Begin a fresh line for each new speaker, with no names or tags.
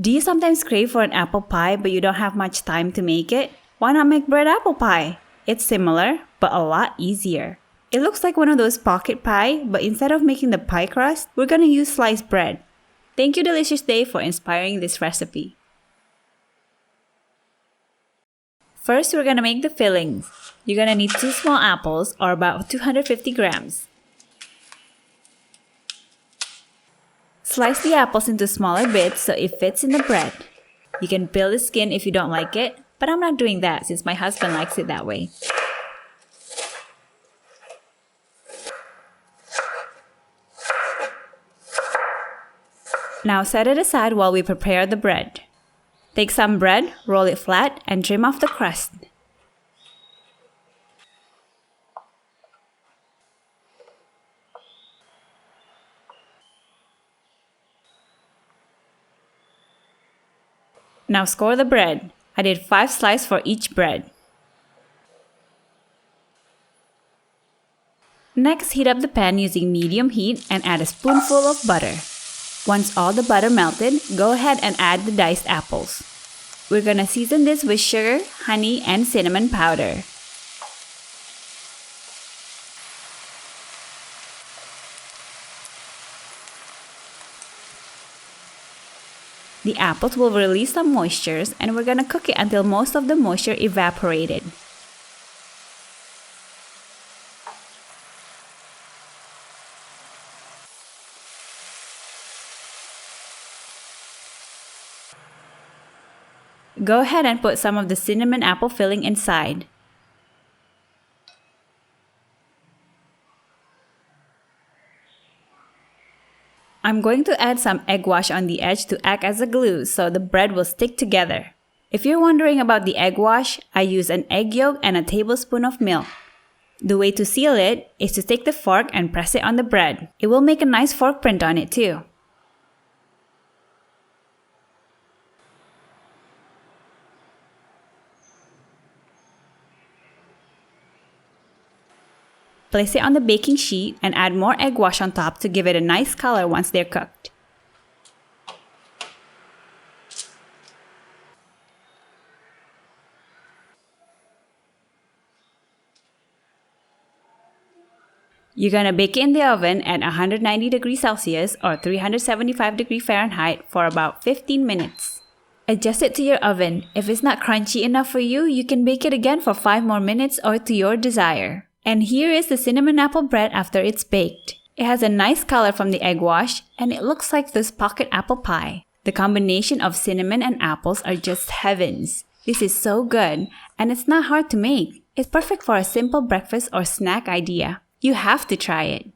Do you sometimes crave for an apple pie but you don't have much time to make it? Why not make bread apple pie? It's similar, but a lot easier. It looks like one of those pocket pie, but instead of making the pie crust, we're gonna use sliced bread. Thank you, Delicious Day, for inspiring this recipe. First, we're gonna make the fillings. You're gonna need 2 small apples, or about 250 grams. Slice the apples into smaller bits so it fits in the bread. You can peel the skin if you don't like it, but I'm not doing that since my husband likes it that way. Now set it aside while we prepare the bread. Take some bread, roll it flat, and trim off the crust. Now score the bread. I did 5 slices for each bread. Next, heat up the pan using medium heat and add a spoonful of butter. Once all the butter melted, go ahead and add the diced apples. We're gonna season this with sugar, honey, and cinnamon powder. The apples will release some moistures and we're gonna cook it until most of the moisture evaporated. Go ahead and put some of the cinnamon apple filling inside. I'm going to add some egg wash on the edge to act as a glue so the bread will stick together. If you're wondering about the egg wash, I use an egg yolk and a tablespoon of milk. The way to seal it is to take the fork and press it on the bread. It will make a nice fork print on it too. Place it on the baking sheet and add more egg wash on top to give it a nice color once they're cooked. You're gonna bake it in the oven at 190 degrees Celsius or 375 degrees Fahrenheit for about 15 minutes. Adjust it to your oven. If it's not crunchy enough for you, you can bake it again for 5 more minutes or to your desire. And here is the cinnamon apple bread after it's baked. It has a nice color from the egg wash and it looks like this pocket apple pie. The combination of cinnamon and apples are just heavens. This is so good and it's not hard to make. It's perfect for a simple breakfast or snack idea. You have to try it.